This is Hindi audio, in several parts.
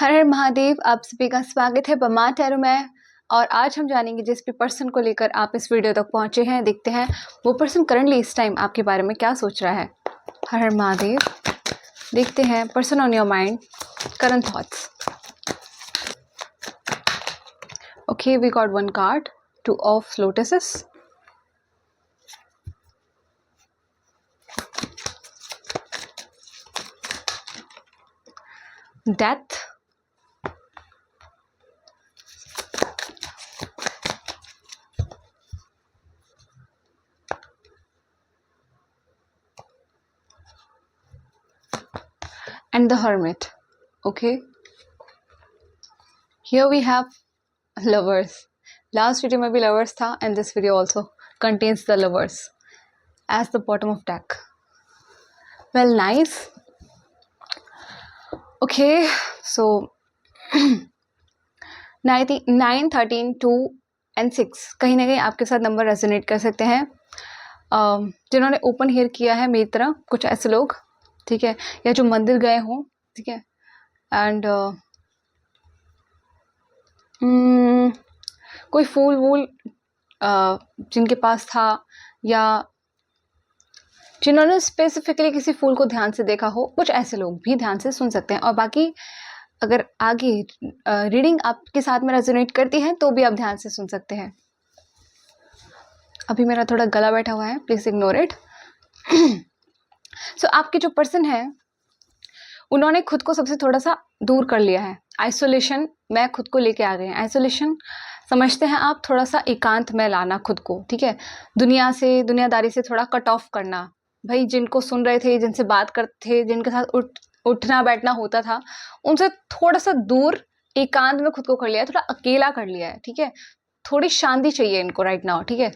हर हर महादेव। आप सभी का स्वागत है बमा टैरो में। और आज हम जानेंगे जिस भी पर्सन को लेकर आप इस वीडियो तक पहुंचे हैं, देखते हैं वो पर्सन करंटली इस टाइम आपके बारे में क्या सोच रहा है। हर हर महादेव। देखते हैं person on your mind, current thoughts. Okay, we got one card, two of lotuses, death, and the hermit. Okay, here we have lovers. Last video में भी lovers था and this video also contains the lovers as the bottom of deck. Well, nice. Okay, so 9, 13, 2 and 6 कहीं ना कहीं आपके साथ नंबर रेजोनेट कर सकते हैं। जिन्होंने ओपन हेयर किया है मेरी तरह, कुछ ऐसे लोग, ठीक है, या जो मंदिर गए हों, ठीक है, एंड कोई फूल वूल जिनके पास था, या जिन्होंने स्पेसिफिकली किसी फूल को ध्यान से देखा हो, कुछ ऐसे लोग भी ध्यान से सुन सकते हैं। और बाकी अगर आगे रीडिंग आपके साथ में रेजोनेट करती है तो भी आप ध्यान से सुन सकते हैं। अभी मेरा थोड़ा गला बैठा हुआ है, प्लीज इग्नोर इट। सो आपके जो पर्सन है उन्होंने खुद को सबसे थोड़ा सा दूर कर लिया है। आइसोलेशन में खुद को लेके आ गए हैं। आइसोलेशन समझते हैं आप, थोड़ा सा एकांत में लाना खुद को, ठीक है, दुनिया से, दुनियादारी से थोड़ा कट ऑफ करना। भाई जिनको सुन रहे थे, जिनसे बात करते थे, जिनके साथ उठना बैठना होता था, उनसे थोड़ा सा दूर एकांत में खुद को कर लिया है, थोड़ा अकेला कर लिया है, ठीक है। थोड़ी शांति चाहिए इनको राइट नाउ, ठीक है।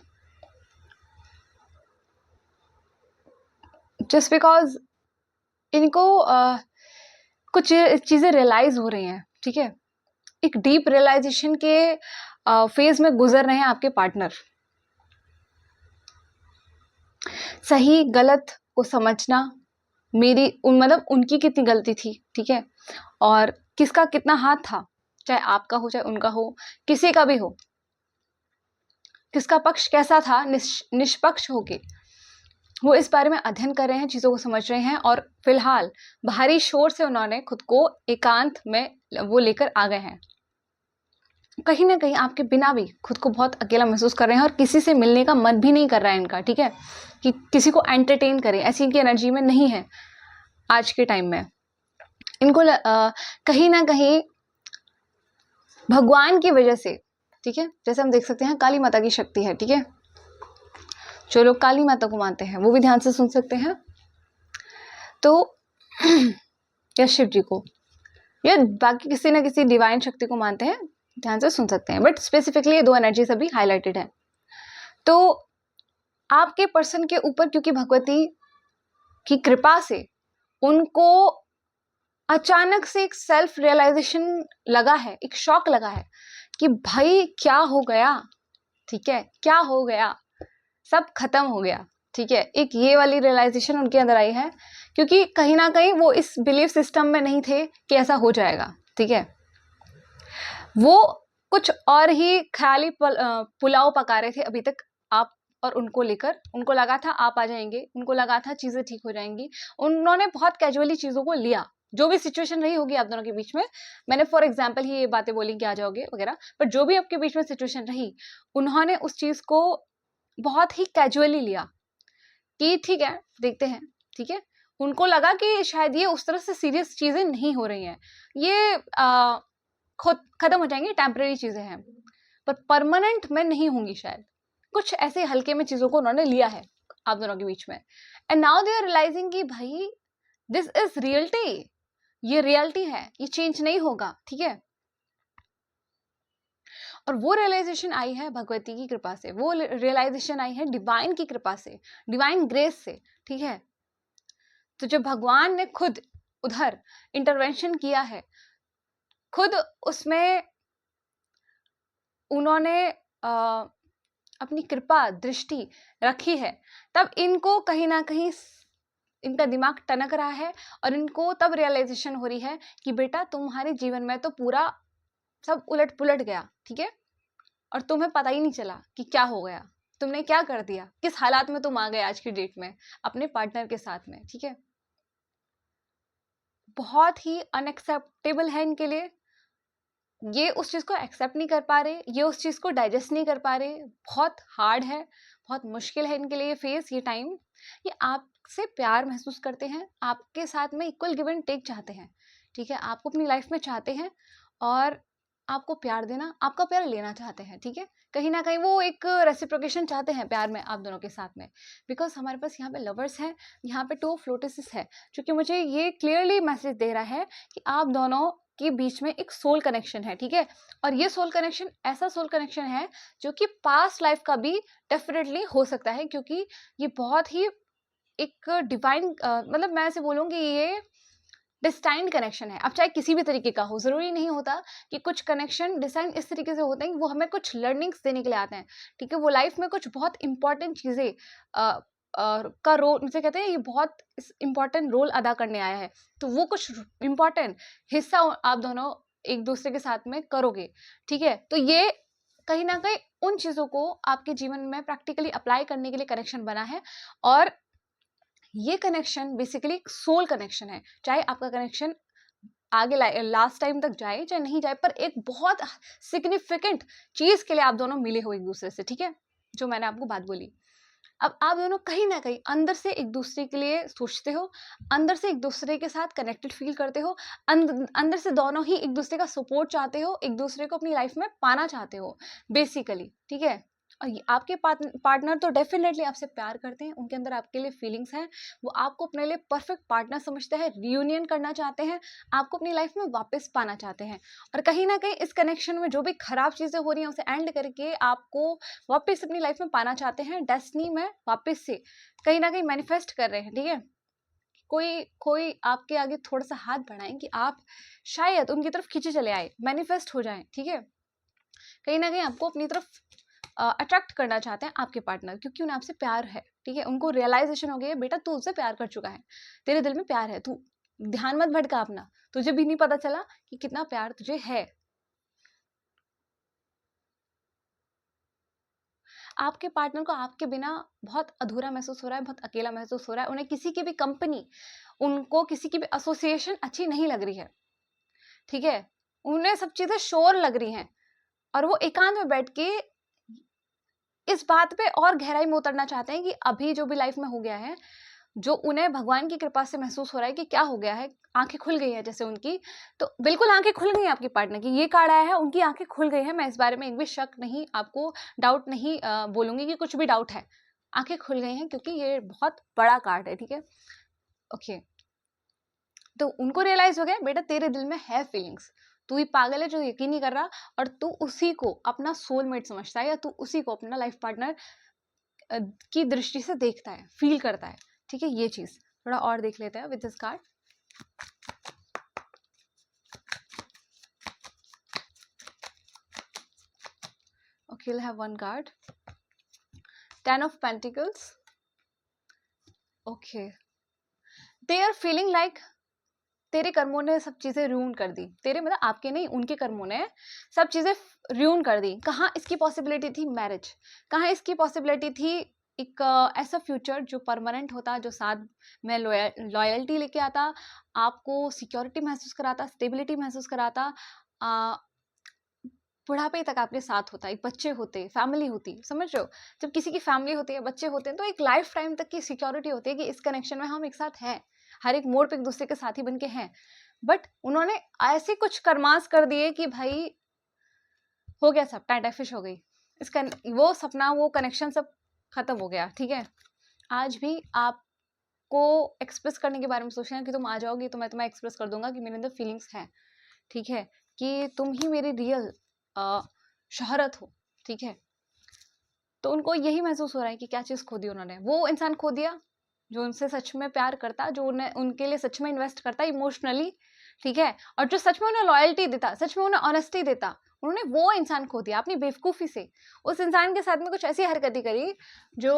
जस्ट बिकॉज इनको कुछ चीजें रियलाइज हो रही हैं, ठीक है। एक डीप रियलाइजेशन के फेज में गुजर रहे हैं आपके पार्टनर। सही गलत को समझना, मतलब उनकी कितनी गलती थी, ठीक है, और किसका कितना हाथ था, चाहे आपका हो चाहे उनका हो, किसी का भी हो, किसका पक्ष कैसा था, निष्पक्ष होके वो इस बारे में अध्ययन कर रहे हैं, चीजों को समझ रहे हैं। और फिलहाल बाहरी शोर से उन्होंने खुद को एकांत में वो लेकर आ गए हैं। कहीं ना कहीं आपके बिना भी खुद को बहुत अकेला महसूस कर रहे हैं और किसी से मिलने का मन भी नहीं कर रहा है इनका, ठीक है, कि किसी को एंटरटेन करें, ऐसी इनकी एनर्जी में नहीं है आज के टाइम में। इनको कहीं ना कहीं भगवान की वजह से, ठीक है, जैसे हम देख सकते हैं काली माता की शक्ति है, ठीक है, जो लोग काली माता को मानते हैं वो भी ध्यान से सुन सकते हैं, तो या शिव जी को, या बाकी किसी ना किसी डिवाइन शक्ति को मानते हैं, ध्यान से सुन सकते हैं। बट स्पेसिफिकली ये दो एनर्जी अभी हाईलाइटेड है। तो आपके पर्सन के ऊपर क्योंकि भगवती की कृपा से उनको अचानक से एक सेल्फ रियलाइजेशन लगा है, एक शॉक लगा है कि भाई क्या हो गया, ठीक है, क्या हो गया, सब खत्म हो गया, ठीक है। एक ये वाली रियलाइजेशन उनके अंदर आई है, क्योंकि कहीं ना कहीं वो इस बिलीफ सिस्टम में नहीं थे कि ऐसा हो जाएगा, ठीक है। वो कुछ और ही ख्याली पुलाव पका रहे थे अभी तक आप और उनको लेकर। उनको लगा था आप आ जाएंगे, उनको लगा था चीजें ठीक हो जाएंगी। उन्होंने बहुत कैजुअली चीजों को लिया, जो भी सिचुएशन रही होगी आप दोनों के बीच में। मैंने फॉर एग्जाम्पल ही ये बातें बोली कि आ जाओगे वगैरह, पर जो भी आपके बीच में सिचुएशन रही, उन्होंने उस चीज को बहुत ही कैजुअली लिया कि ठीक है देखते हैं, ठीक है। उनको लगा कि शायद ये उस तरह से सीरियस चीजें नहीं हो रही हैं, ये खुद खत्म हो जाएंगी, टेम्परेरी चीजें हैं, पर परमानेंट में नहीं होंगी शायद। कुछ ऐसे हल्के में चीजों को उन्होंने लिया है आप दोनों के बीच में। And now they are realising कि भाई दिस इज रियलिटी, ये रियलिटी है, ये चेंज नहीं होगा, ठीक है। और वो रियलाइजेशन आई है भगवती की कृपा से, वो रियलाइजेशन आई है डिवाइन की कृपा से, डिवाइन ग्रेस से, ठीक है। तो जब भगवान ने खुद उधर इंटरवेंशन किया है, खुद उसमें उन्होंने अपनी कृपा दृष्टि रखी है, तब इनको कहीं ना कहीं इनका दिमाग टनक रहा है और इनको तब रियलाइजेशन हो रही है कि बेटा तुम्हारे जीवन में तो पूरा सब उलट पुलट गया, ठीक है, और तुम्हें पता ही नहीं चला कि क्या हो गया, तुमने क्या कर दिया, किस हालात में तुम आ गए आज की डेट में अपने पार्टनर के साथ में, ठीक है। बहुत ही अनएक्सेप्टेबल है इनके लिए, ये उस चीज को एक्सेप्ट नहीं कर पा रहे, ये उस चीज को डाइजेस्ट नहीं कर पा रहे, बहुत हार्ड है, बहुत मुश्किल है इनके लिए फेस ये टाइम। ये आपसे प्यार महसूस करते हैं, आपके साथ में इक्वल गिव एंड टेक चाहते हैं, ठीक है, आपको अपनी लाइफ में चाहते हैं और आपको प्यार देना, आपका प्यार लेना चाहते हैं, ठीक है। कहीं ना कहीं वो एक रेसिप्रोकेशन चाहते हैं प्यार में आप दोनों के साथ में, बिकॉज हमारे पास यहाँ पे लवर्स हैं, यहाँ पे 2 ऑफ लोटसेस है, जो कि मुझे ये क्लियरली मैसेज दे रहा है कि आप दोनों के बीच में एक सोल कनेक्शन है, ठीक है। और ये सोल कनेक्शन ऐसा सोल कनेक्शन है जो कि पास्ट लाइफ का भी डेफिनेटली हो सकता है, क्योंकि ये बहुत ही एक डिवाइन मतलब मैं ऐसे बोलूँगी ये डिस्टाइंड कनेक्शन है। अब चाहे किसी भी तरीके का हो, ज़रूरी नहीं होता कि कुछ कनेक्शन डिसाइन इस तरीके से होते हैं कि वो हमें कुछ लर्निंग्स देने के लिए आते हैं, ठीक है। वो लाइफ में कुछ बहुत इंपॉर्टेंट चीज़ें का रोल, जैसे कहते हैं ये बहुत इंपॉर्टेंट रोल अदा करने आया है, तो वो कुछ इंपॉर्टेंट हिस्सा आप दोनों एक दूसरे के साथ में करोगे, ठीक है। तो ये कहीं ना कहीं उन चीज़ों को आपके जीवन में प्रैक्टिकली अप्लाई करने के लिए कनेक्शन बना है। और ये कनेक्शन बेसिकली सोल कनेक्शन है, चाहे आपका कनेक्शन आगे लास्ट टाइम तक जाए चाहे नहीं जाए, पर एक बहुत सिग्निफिकेंट चीज के लिए आप दोनों मिले हो एक दूसरे से, ठीक है, जो मैंने आपको बात बोली। अब आप दोनों कहीं ना कहीं अंदर से एक दूसरे के लिए सोचते हो, अंदर से एक दूसरे के साथ कनेक्टेड फील करते हो, अंदर से दोनों ही एक दूसरे का सपोर्ट चाहते हो, एक दूसरे को अपनी लाइफ में पाना चाहते हो बेसिकली, ठीक है। और आपके पार्टनर तो डेफिनेटली आपसे प्यार करते हैं, उनके अंदर आपके लिए फीलिंग्स हैं, वो आपको अपने लिए परफेक्ट पार्टनर समझते हैं, रियूनियन करना चाहते हैं, आपको अपनी लाइफ में वापस पाना चाहते हैं। और कहीं ना कहीं इस कनेक्शन में जो भी खराब चीज़ें हो रही हैं उसे एंड करके आपको वापस अपनी लाइफ में पाना चाहते हैं, डेस्टिनी में वापस से कहीं ना कहीं मैनिफेस्ट कर रहे हैं, ठीक है। कोई कोई आपके आगे थोड़ा सा हाथ बढ़ाएं कि आप शायद उनकी तरफ खींचे चले आए, मैनिफेस्ट हो जाएं, ठीक है। कहीं ना कहीं आपको अपनी तरफ अट्रैक्ट करना चाहते हैं आपके पार्टनर, क्योंकि उन्हें आपसे प्यार है, ठीक है। उनको रियलाइजेशन हो गया है बेटा तू उससे प्यार कर चुका है, तेरे दिल में प्यार है, तू ध्यान मत भटका अपना, तुझे भी नहीं पता चला कि कितना प्यार तुझे है। आपके पार्टनर को आपके बिना बहुत अधूरा महसूस हो रहा है, बहुत अकेला महसूस हो रहा है, उन्हें किसी की भी कंपनी, उनको किसी की भी एसोसिएशन अच्छी नहीं लग रही है, ठीक है। उन्हें सब चीजें शोर लग रही हैं और वो एकांत में बैठ के इस बात पे और गहराई में उतरना चाहते हैं कि अभी जो भी लाइफ में हो गया है, जो उन्हें भगवान की कृपा से महसूस हो रहा है कि क्या हो गया है, आंखें खुल गई है जैसे उनकी, तो बिल्कुल आंखें खुल गई हैं आपके पार्टनर की, ये कार्ड आया है उनकी आंखें खुल गई है, मैं इस बारे में एक भी शक नहीं, आपको डाउट नहीं बोलूंगी कि कुछ भी डाउट है, आंखें खुल गई हैं क्योंकि ये बहुत बड़ा कार्ड है, ठीक है। ओके, तो उनको रियलाइज हो गया बेटा तेरे दिल में है फीलिंग्स, तू ही पागल है जो यकीन नहीं कर रहा, और तू उसी को अपना सोलमेट समझता है, या तू उसी को अपना लाइफ पार्टनर की दृष्टि से देखता है, फील करता है, ठीक है। ये चीज थोड़ा और देख लेते हैं with this card. Okay, we'll have one card, 10 of Pentacles. Okay, they are feeling like तेरे कर्मों ने सब चीजें रून कर दी, तेरे मतलब आपके नहीं, उनके कर्मों ने सब चीजें रून कर दी। कहाँ इसकी पॉसिबिलिटी थी मैरिज, कहाँ इसकी पॉसिबिलिटी थी एक ऐसा फ्यूचर जो परमानेंट होता, जो साथ में लॉयल्टी लेके आता, आपको सिक्योरिटी महसूस कराता, स्टेबिलिटी महसूस कराता, बुढ़ापे तक आपके साथ होता, एक बच्चे होते, फैमिली होती, समझ रहे हो। जब किसी की फैमिली होती है, बच्चे होते हैं, तो एक लाइफ टाइम तक की सिक्योरिटी होती है कि इस कनेक्शन में हम एक साथ हैं, हर एक मोड़ पे एक दूसरे के साथी बन के हैं। बट उन्होंने ऐसे कुछ कर्मास कर दिए कि भाई हो गया, सब टाटा फिश हो गई, इसका वो सपना, वो कनेक्शन सब खत्म हो गया, ठीक है। आज भी आपको एक्सप्रेस करने के बारे में सोचना कि तुम आ जाओगी तो मैं तुम्हें एक्सप्रेस कर दूंगा कि मेरे अंदर फीलिंग्स हैं, ठीक है, कि तुम ही मेरी रियल शोहरत हो, ठीक है। तो उनको यही महसूस हो रहा है कि क्या चीज़ खो दी उन्होंने, वो इंसान खो दिया जो उनसे सच में प्यार करता, जो उन्हें उनके लिए सच में इन्वेस्ट करता इमोशनली, ठीक है, और जो सच में उन्हें लॉयल्टी देता, सच में उन्हें ऑनेस्टी देता, उन्होंने वो इंसान खो दिया अपनी बेवकूफ़ी से। उस इंसान के साथ में कुछ ऐसी हरकतें करी जो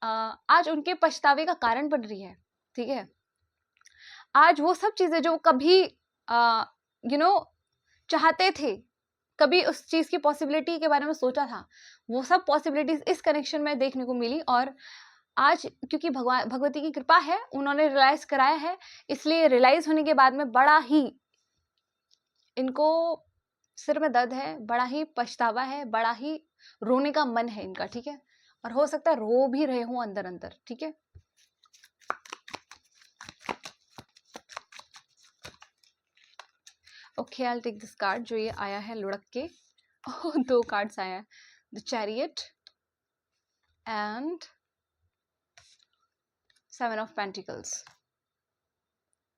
आज उनके पछतावे का कारण बन रही है, ठीक है। आज वो सब चीजें जो कभी चाहते थे, कभी उस चीज की पॉसिबिलिटी के बारे में सोचा था, वो सब पॉसिबिलिटीज इस कनेक्शन में देखने को मिली। और आज क्योंकि भगवती की कृपा है, उन्होंने रियलाइज कराया है, इसलिए रियलाइज होने के बाद में बड़ा ही इनको सिर में दर्द है, बड़ा ही पछतावा है, बड़ा ही रोने का मन है इनका, ठीक है। और हो सकता है रो भी रहे हों अंदर अंदर, ठीक है। Okay, I will take this card. जो ये आया है लुढ़क के, 2 कार्ड्स आए हैं, the chariot and 7 of pentacles.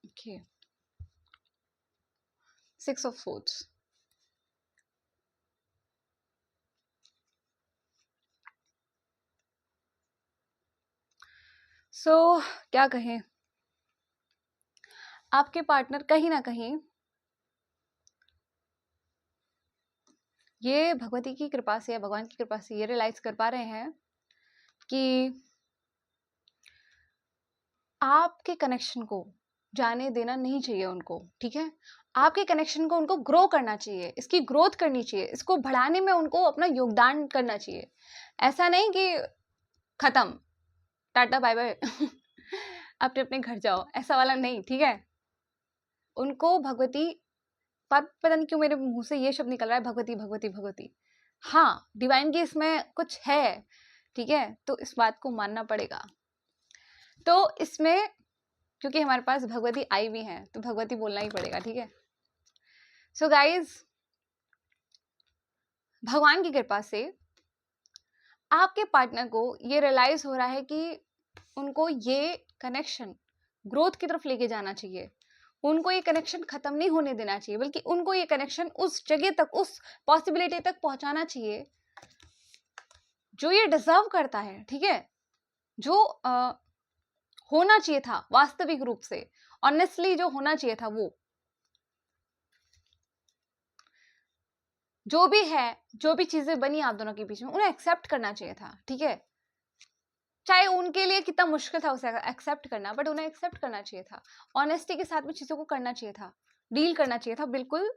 Okay, 6 of swords. So क्या कहें, आपके पार्टनर कहीं ना कहीं ये भगवती की कृपा से या भगवान की कृपा से ये रियलाइज कर पा रहे हैं कि आपके कनेक्शन को जाने देना नहीं चाहिए उनको, ठीक है। आपके कनेक्शन को उनको ग्रो करना चाहिए, इसकी ग्रोथ करनी चाहिए, इसको बढ़ाने में उनको अपना योगदान करना चाहिए। ऐसा नहीं कि खत्म, टाटा बाय बाय, अपने अपने घर जाओ, ऐसा वाला नहीं, ठीक है। उनको भगवती, पता नहीं क्यों मेरे मुंह से ये शब्द निकल रहा है, भगवती भगवती भगवती। हाँ, डिवाइन की इसमें कुछ है, ठीक है, तो इस बात को मानना पड़ेगा। तो इसमें क्योंकि हमारे पास भगवती आई भी है, तो भगवती बोलना ही पड़ेगा, ठीक है। सो गाइज, भगवान की कृपा से आपके पार्टनर को ये रियलाइज हो रहा है कि उनको ये कनेक्शन ग्रोथ की तरफ लेके जाना चाहिए, उनको ये कनेक्शन खत्म नहीं होने देना चाहिए, बल्कि उनको ये कनेक्शन उस जगह तक, उस पॉसिबिलिटी तक पहुंचाना चाहिए जो ये डिजर्व करता है, ठीक है। जो होना चाहिए था वास्तविक रूप से, ऑनेस्टली जो होना चाहिए था, वो जो भी है, जो भी चीजें बनी आप दोनों के बीच में, उन्हें एक्सेप्ट करना चाहिए था, ठीक है। चाहे उनके लिए कितना मुश्किल था उसे एक्सेप्ट करना, बट उन्हें एक्सेप्ट करना चाहिए था, ऑनेस्टी के साथ में चीजों को करना चाहिए था, डील करना चाहिए था, बिल्कुल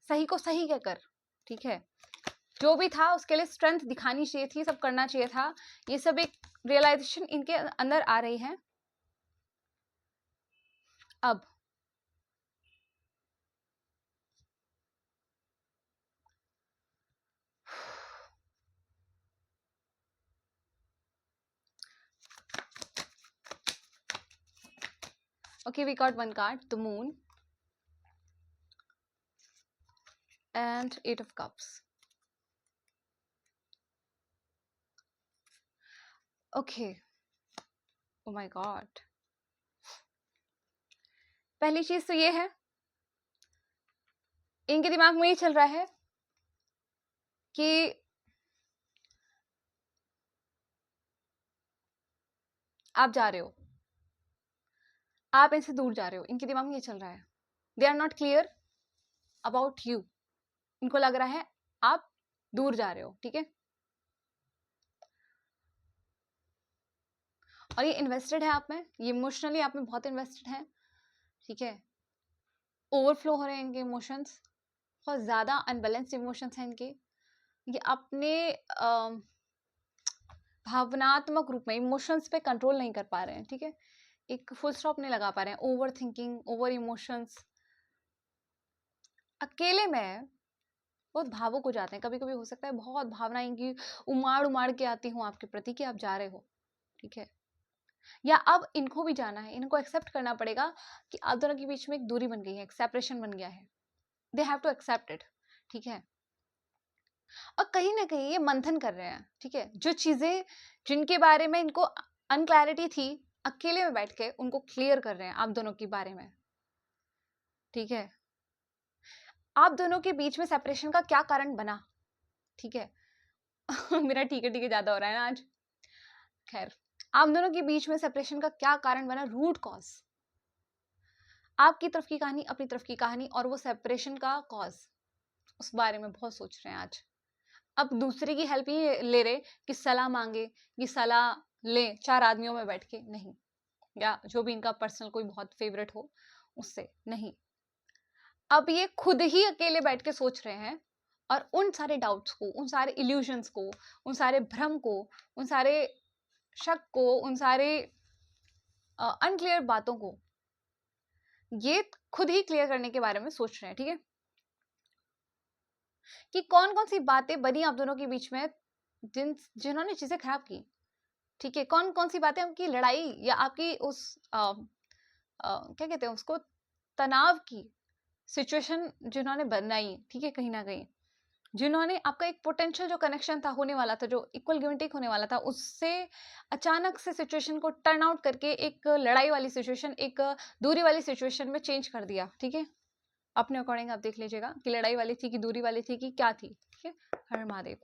सही को सही कहकर, ठीक है। जो भी था उसके लिए स्ट्रेंथ दिखानी चाहिए थी, सब करना चाहिए था। ये सब एक रियलाइजेशन इनके अंदर आ रही है अब। Okay, we got one card, the Moon and 8 of Cups. Okay, oh my God. पहली चीज तो ये है, इनके दिमाग में ये चल रहा है कि आप जा रहे हो, आप इनसे दूर जा रहे हो, इनके दिमाग में ये चल रहा है। They are not clear about you, इनको लग रहा है आप दूर जा रहे हो, ठीक है। और ये इन्वेस्टेड है आप में, ये इमोशनली आप में बहुत इन्वेस्टेड है, ठीक है। ओवरफ्लो हो रहे हैं इनके इमोशंस, बहुत ज्यादा अनबैलेंस्ड इमोशंस हैं इनके। ये अपने भावनात्मक रूप में इमोशंस पे कंट्रोल नहीं कर पा रहे हैं, ठीक है। एक फुल स्टॉप नहीं लगा पा रहे हैं, ओवर थिंकिंग, ओवर इमोशंस। अकेले में बहुत भावुक हो जाते हैं, कभी कभी हो सकता है बहुत भावनाएं इनकी उमाड़ उमाड़ के आती हूँ आपके प्रति कि आप जा रहे हो, ठीक है। या अब इनको भी जाना है, इनको एक्सेप्ट करना पड़ेगा कि आप दोनों के बीच में एक दूरी बन गई है, एक सेपरेशन बन गया है। They have to accept it, ठीक है। और कहीं ना कहीं ये मंथन कर रहे हैं, ठीक है। जो चीजें जिनके बारे में इनको अनक्लैरिटी थी, अकेले में बैठ के उनको क्लियर कर रहे हैं आप दोनों के बारे में, ठीक है। आप दोनों के बीच में सेपरेशन का क्या कारण बना, ठीक है। मेरा ठीक है ज्यादा हो रहा है ना आज। खैर, आप दोनों के बीच में सेपरेशन का क्या कारण बना, रूट कॉज, आपकी तरफ की कहानी, अपनी तरफ की कहानी, और वो सेपरेशन का कॉज, उस बारे में बहुत सोच रहे हैं आज। अब दूसरे की हेल्प ही ले रहे कि सलाह मांगे, कि सलाह ले 4 आदमियों में बैठ के, नहीं, या जो भी इनका पर्सनल कोई बहुत फेवरेट हो उससे नहीं। अब ये खुद ही अकेले बैठ के सोच रहे हैं और उन सारे डाउट्स को, उन सारे इल्यूजन्स को, उन सारे भ्रम को, उन सारे शक को, उन सारे अनक्लियर बातों को ये खुद ही क्लियर करने के बारे में सोच रहे हैं। ठीक है, कि कौन कौन सी बातें बनी आप दोनों के बीच में जिन्होंने चीजें खराब की। ठीक है, कौन कौन सी बातें आपकी लड़ाई या आपकी उस क्या कहते हैं उसको, तनाव की सिचुएशन जिन्होंने बनाई। ठीक है, कहीं ना कहीं जिन्होंने आपका एक पोटेंशियल जो कनेक्शन था, होने वाला था, जो इक्वल गिव एंड टेक होने वाला था, उससे अचानक से सिचुएशन को टर्न आउट करके एक लड़ाई वाली सिचुएशन, एक दूरी वाली सिचुएशन में चेंज कर दिया। ठीक है, अपने अकॉर्डिंग आप देख लीजिएगा कि लड़ाई वाली थी कि दूरी वाली थी कि क्या थी। ठीक है, हर Mahadev.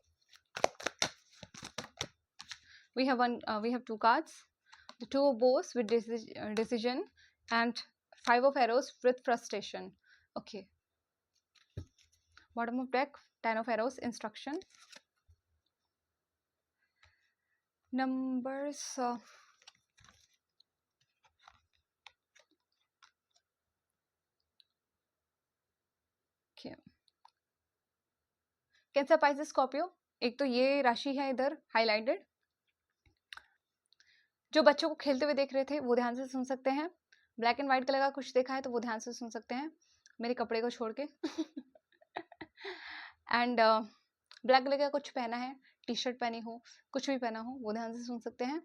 we have two cards, the two of bows with decision and five of arrows with frustration. Okay, bottom of deck, 10 of arrows, instruction numbers okay, cancer, Pisces, Scorpio. एक तो ये राशि है इधर हाईलाइटेड। जो बच्चों को खेलते हुए देख रहे थे वो ध्यान से सुन सकते हैं। ब्लैक एंड व्हाइट कलर का कुछ देखा है तो वो ध्यान से सुन सकते हैं, मेरे कपड़े को छोड़ के। एंड ब्लैक कलर का कुछ पहना है, टी शर्ट पहनी हो, कुछ भी पहना हो, वो ध्यान से सुन सकते हैं।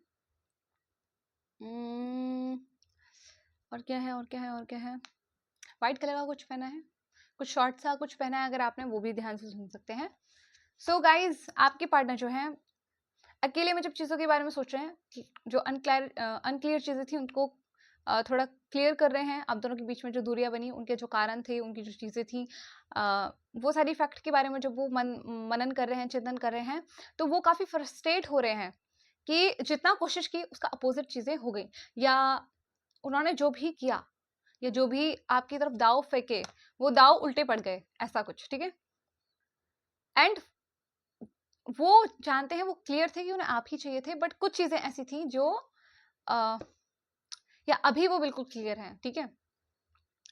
और क्या है, और क्या है, और क्या है, व्हाइट कलर का कुछ पहना है, कुछ शॉर्ट सा कुछ पहना है अगर आपने, वो भी ध्यान से सुन सकते हैं। सो गाइज, आपके पार्टनर जो है अकेले में जब चीज़ों के बारे में सोच रहे हैं, कि जो अनक्लियर चीज़ें थी उनको थोड़ा क्लियर कर रहे हैं। आप दोनों के बीच में जो दूरियां बनी, उनके जो कारण थे, उनकी जो चीज़ें थी, वो सारी फैक्ट के बारे में जब वो मनन कर रहे हैं, चिंतन कर रहे हैं, तो वो काफ़ी फ्रस्ट्रेट हो रहे हैं कि जितना कोशिश की उसका अपोजिट चीज़ें हो गई, या उन्होंने जो भी किया या जो भी आपकी तरफ दाव फेंके वो दाव उल्टे पड़ गए, ऐसा कुछ। ठीक है, एंड वो जानते हैं, वो क्लियर थे कि उन्हें आप ही चाहिए थे, बट कुछ चीजें ऐसी थी जो या अभी वो बिल्कुल क्लियर हैं। ठीक है,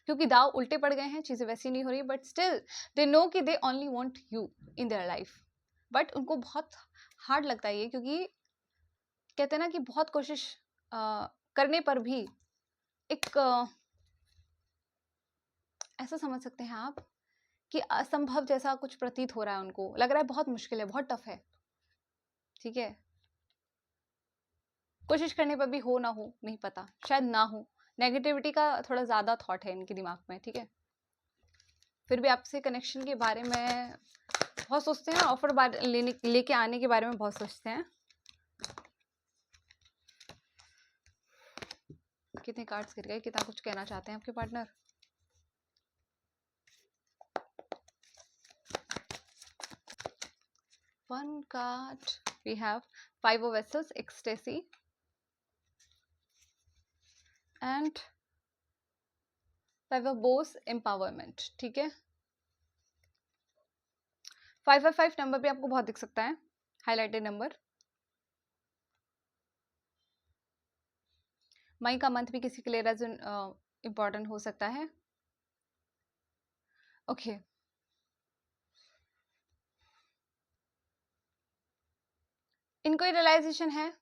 क्योंकि दाव उल्टे पड़ गए हैं, चीजें वैसी नहीं हो रही, बट स्टिल दे नो कि they only want you in their life. But उनको बहुत हार्ड लगता है ये, क्योंकि कहते हैं ना कि बहुत कोशिश करने पर भी एक ऐसा समझ सकते हैं आप कि असंभव जैसा कुछ प्रतीत हो रहा है, उनको लग रहा है बहुत मुश्किल है, बहुत टफ है। ठीक है, कोशिश करने पर भी हो ना हो नहीं पता, शायद ना हो, नेगेटिविटी का थोड़ा ज़्यादा थॉट है इनके दिमाग में। ठीक है, फिर भी आपसे कनेक्शन के बारे में बहुत सोचते हैं, ऑफर लेके आने के बारे में बहुत सोचते हैं। कितने कार्ड्स गिर गए, कितना कुछ कहना चाहते हैं आपके partner. One card, we have five of vessels, ecstasy and five of bows, empowerment. ठीक है, 555 नंबर भी आपको बहुत दिख सकता है, हाईलाइटेड नंबर। मई का मंथ भी किसी के लिए इम्पोर्टेंट हो सकता है। ओके, इनको रियलाइजेशन है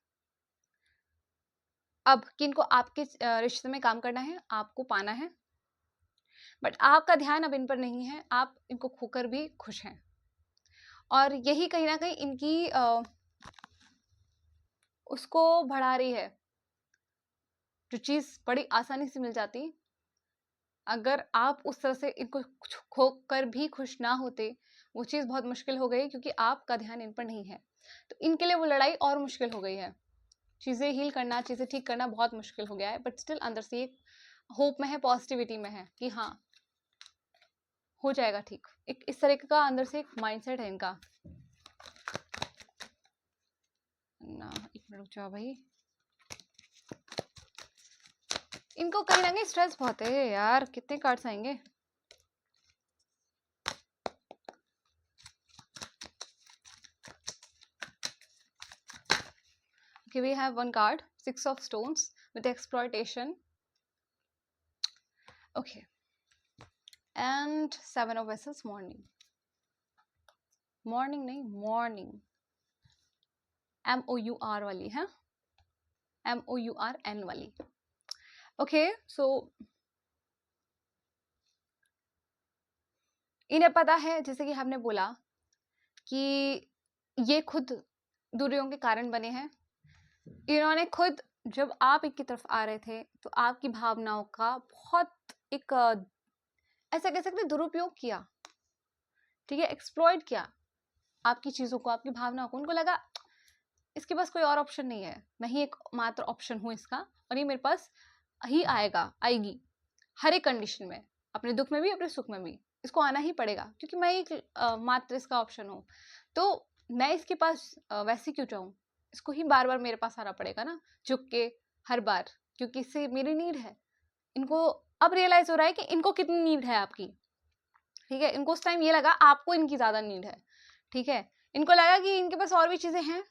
अब कि इनको आपके रिश्ते में काम करना है, आपको पाना है, बट आपका ध्यान अब इन पर नहीं है, आप इनको खोकर भी खुश हैं। और यही कहीं ना कहीं इनकी उसको बढ़ा रही है। जो चीज बड़ी आसानी से मिल जाती, अगर आप उस तरह से इनको खोकर भी खुश ना होते, वो चीज बहुत मुश्किल हो गई, क्योंकि आपका ध्यान इन पर नहीं है। तो इनके लिए वो लड़ाई और मुश्किल हो गई है, चीजें हील करना, चीजें ठीक करना बहुत मुश्किल हो गया है। बट स्टिल अंदर से एक होप में है, पॉजिटिविटी में है कि हाँ हो जाएगा ठीक। एक इस तरह का अंदर से एक माइंडसेट है इनका ना। एक मिनट रुक जाओ भाई, इनको कहीं ना कहीं स्ट्रेस बहुत है यार। कितने कार्ड्स आएंगे, okay, we have one card, 6 of stones, with exploitation. Okay. And 7 of vessels, morning. Morning नहीं, morning. MOUR वाली है, MOURN वाली. Okay, so इन्हें पता है, जैसे कि हमने बोला कि ये खुद दूरियों के कारण बने हैं. इन्होंने खुद जब आप इनकी तरफ आ रहे थे तो आपकी भावनाओं का बहुत एक ऐसा कह सकते दुरुपयोग किया, ठीक है, एक्सप्लॉइट किया आपकी चीज़ों को, आपकी भावनाओं को. उनको लगा इसके पास कोई और ऑप्शन नहीं है, मैं ही एक मात्र ऑप्शन हूँ इसका, और ये मेरे पास ही आएगी हर एक कंडीशन में, अपने दुख में भी अपने सुख में भी इसको आना ही पड़ेगा, क्योंकि मैं एक मात्र इसका ऑप्शन हूँ. तो मैं इसके पास वैसे क्यों जाऊँ, इसको ही बार बार मेरे पास आना पड़ेगा ना, झुक के हर बार, क्योंकि इससे मेरी नीड है. इनको अब रियलाइज हो रहा है कि इनको कितनी नीड है आपकी, ठीक है. इनको उस टाइम ये लगा आपको इनकी ज़्यादा नीड है, ठीक है. इनको लगा कि इनके पास और भी चीज़ें हैं,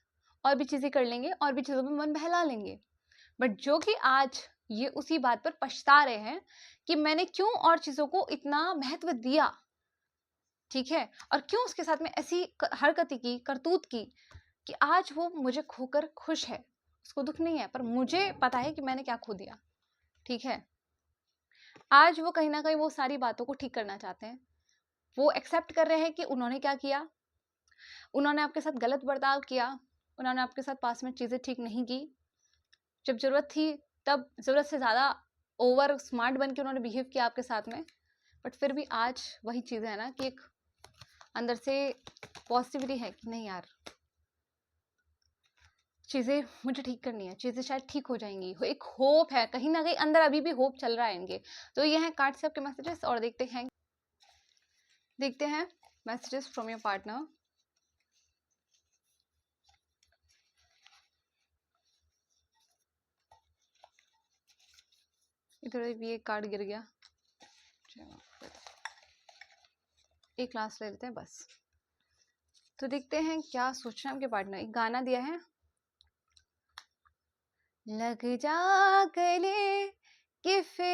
और भी चीज़ें कर लेंगे, और भी चीज़ों में मन बहला लेंगे. बट जो कि आज ये उसी बात पर पछता रहे हैं कि मैंने क्यों और चीज़ों को इतना महत्व दिया, ठीक है, और क्यों उसके साथ में ऐसी हरकत की, करतूत की कि आज वो मुझे खोकर खुश है. उसको दुख नहीं है, पर मुझे पता है कि मैंने क्या खो दिया, ठीक है. आज वो कहीं ना कहीं वो सारी बातों को ठीक करना चाहते हैं. वो एक्सेप्ट कर रहे हैं कि उन्होंने क्या किया, उन्होंने आपके साथ गलत बर्ताव किया, उन्होंने आपके साथ पास में चीज़ें ठीक नहीं की. जब ज़रूरत थी तब ज़रूरत से ज़्यादा ओवर स्मार्ट बन के उन्होंने बिहेव किया आपके साथ में. बट फिर भी आज वही चीज़ है ना कि एक अंदर से पॉजिटिविटी है कि नहीं यार, चीज़ें मुझे ठीक करनी है, चीज़ें शायद ठीक हो जाएंगी. एक होप है कहीं ना कहीं अंदर, अभी भी होप चल रहा है इनके. तो ये हैं कार्ड से आपके मैसेजेस, और देखते हैं मैसेजेस फ्रॉम योर पार्टनर. इधर भी एक कार्ड गिर गया, एक क्लास ले लेते हैं बस. तो देखते हैं क्या सोच रहे हैं आपके पार्टनर. एक गाना दिया है, लग जा गले कि फिर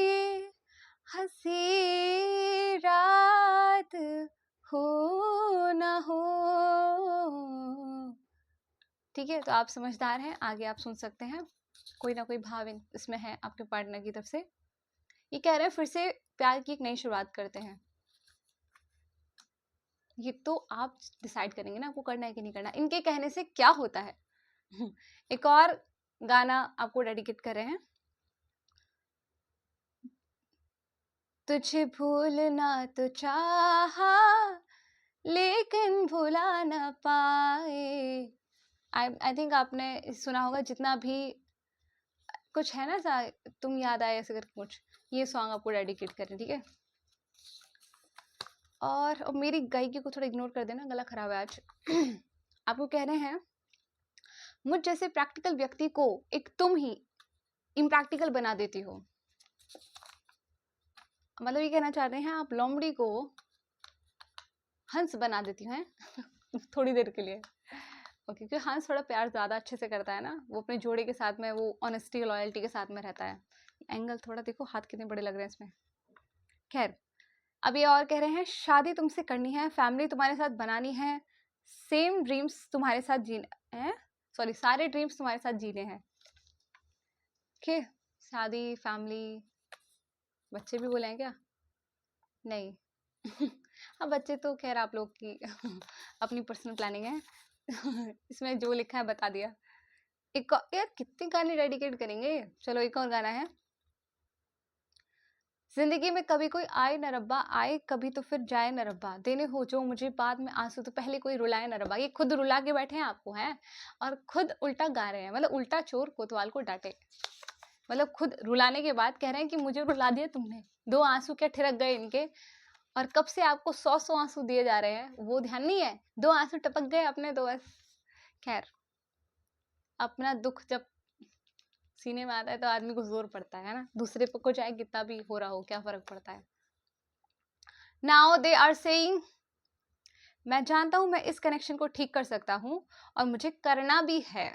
ये हंसी रात हो ना हो. ठीक है, तो आप समझदार हैं, आगे आप सुन सकते हैं. कोई ना कोई भाव इसमें है आपके पार्टनर की तरफ से. ये कह रहे हैं फिर से प्यार की एक नई शुरुआत करते हैं. ये तो आप डिसाइड करेंगे ना आपको करना है कि नहीं करना. इनके कहने से क्या होता है. एक और गाना आपको डेडिकेट कर रहे हैं. तुझे भूलना तो चाहा लेकिन भुला ना पाए. आई थिंक आपने सुना होगा, जितना भी कुछ है ना, तुम याद आए ऐसे करके कुछ, ये सॉन्ग आपको डेडिकेट करें, ठीक है. और मेरी गायकी को थोड़ा इग्नोर कर देना, गला खराब है आज. आपको कह रहे हैं मुझ जैसे प्रैक्टिकल व्यक्ति को एक तुम ही इम्प्रैक्टिकल बना देती हो. मतलब ये कहना चाहते हैं आप लोमड़ी को हंस बना देती हैं थोड़ी देर के लिए. ओके, क्योंकि हंस थोड़ा प्यार ज़्यादा अच्छे से करता है ना, वो अपने जोड़े के साथ में वो ऑनेस्टी लॉयल्टी के साथ में रहता है. एंगल थोड़ा देखो, हाथ कितने बड़े लग रहे हैं इसमें. खैर, अब ये और कह रहे हैं शादी तुमसे करनी है, फैमिली तुम्हारे साथ बनानी है, सेम ड्रीम्स तुम्हारे साथ जीने हैं, सॉरी सारे ड्रीम्स तुम्हारे साथ जीने हैं. ओके, शादी, फैमिली, बच्चे भी बोले हैं क्या? नहीं. अब बच्चे तो खैर आप लोग की अपनी पर्सनल प्लानिंग है. इसमें जो लिखा है बता दिया. एक यार कितने गाने डेडिकेट करेंगे. चलो एक और गाना है. जिंदगी में कभी कोई आए न रब्बा, आए कभी तो फिर जाए न रब्बा, देने हो जो मुझे बाद में आंसू तो पहले कोई रुलाए न रब्बा. ये खुद रुला के बैठे हैं आपको, हैं, और खुद उल्टा गा रहे हैं. मतलब उल्टा चोर कोतवाल को डांटे. मतलब खुद रुलाने के बाद कह रहे हैं कि मुझे रुला दिया तुमने, 2 आंसू क्या ठिरक गए इनके, और कब से आपको 100 आंसू दिए जा रहे हैं, वो ध्यान नहीं है. 2 आंसू टपक गए अपने तो बस. खैर, अपना दुख जब सीने में आता है तो आदमी को जोर पड़ता है ना. दूसरे को चाहे कितना भी हो रहा हो, क्या फर्क पड़ता है. नाउ दे आर सेइंग, मैं जानता हूं मैं इस कनेक्शन को ठीक कर सकता हूं, और मुझे करना भी है,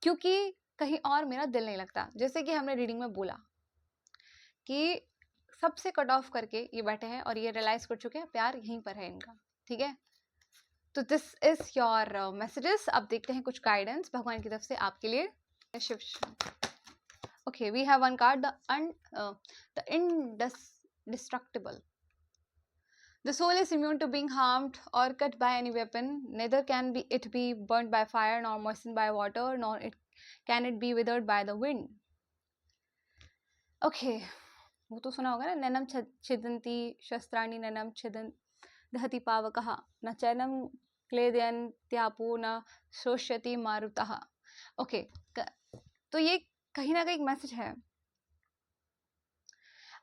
क्योंकि कहीं और मेरा दिल नहीं लगता। जैसे कि हमने रीडिंग में बोला कि सबसे कट ऑफ करके ये बैठे हैं और ये रियलाइज कर चुके हैं प्यार यहीं पर है इनका, ठीक है। तो दिस इज योर मैसेजेस। अब देखते हैं कुछ गाइडेंस भगवान की तरफ से आपके लिए। Shiv okay, we have one card, the indestructible. The soul is immune to being harmed or cut by any weapon. Neither can it be burnt by fire, nor moistened by water, nor can it be withered by the wind. Okay, वो तो सुना होगा ना, नैनम छिदन्ति शस्त्राणि नैनम छिदन् दहति पावकः न चैनम क्लेदयन्त्यापो न शोष्यति मारुतः। ओके, तो ये कहीं ना कहीं एक मैसेज है।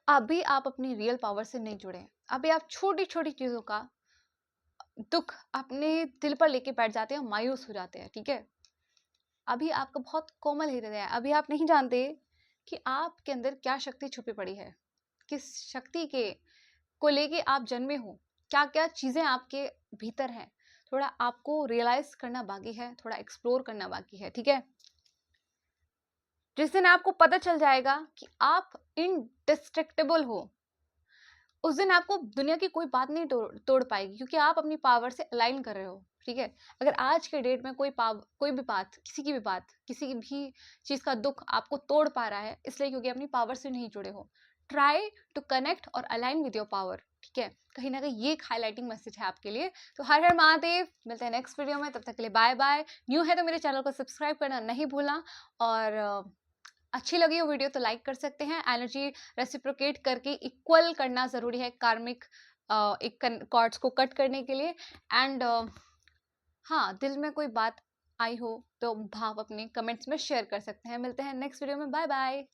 अभी आप अपनी रियल पावर से नहीं जुड़े, अभी आप छोटी छोटी चीजों का दुख अपने दिल पर लेके बैठ जाते हैं, मायूस हो जाते हैं, ठीक है। अभी आपका बहुत कोमल हृदय है, अभी आप नहीं जानते कि आपके अंदर क्या शक्ति छुपी पड़ी है, किस शक्ति के को लेके आप जन्मे हो, क्या क्या चीजें आपके भीतर हैं। थोड़ा आपको रियलाइज करना बाकी है, थोड़ा एक्सप्लोर करना बाकी है, ठीक है। जिस दिन आपको पता चल जाएगा कि आप इनडिस्ट्रक्टेबल हो, उस दिन आपको दुनिया की कोई बात नहीं तोड़ पाएगी, क्योंकि आप अपनी पावर से अलाइन कर रहे हो, ठीक है। अगर आज के डेट में कोई भी बात, किसी की भी बात, किसी भी चीज का दुख आपको तोड़ पा रहा है, इसलिए क्योंकि अपनी पावर से नहीं जुड़े हो। ट्राई टू कनेक्ट और अलाइन विद योर पावर, ठीक है। कहीं ना कहीं ये एक हाईलाइटिंग मैसेज है आपके लिए। तो हर हर महादेव, मिलते हैं नेक्स्ट वीडियो में, तब तक के लिए बाय बाय। न्यू है तो मेरे चैनल को सब्सक्राइब करना नहीं भूलना, और अच्छी लगी हो वीडियो तो लाइक कर सकते हैं। एनर्जी रेसिप्रोकेट करके इक्वल करना जरूरी है कार्मिक एक कॉर्ड्स को कट करने के लिए। एंड हाँ, दिल में कोई बात आई हो तो भाव अपने कमेंट्स में शेयर कर सकते हैं। मिलते हैं नेक्स्ट वीडियो में, बाय बाय।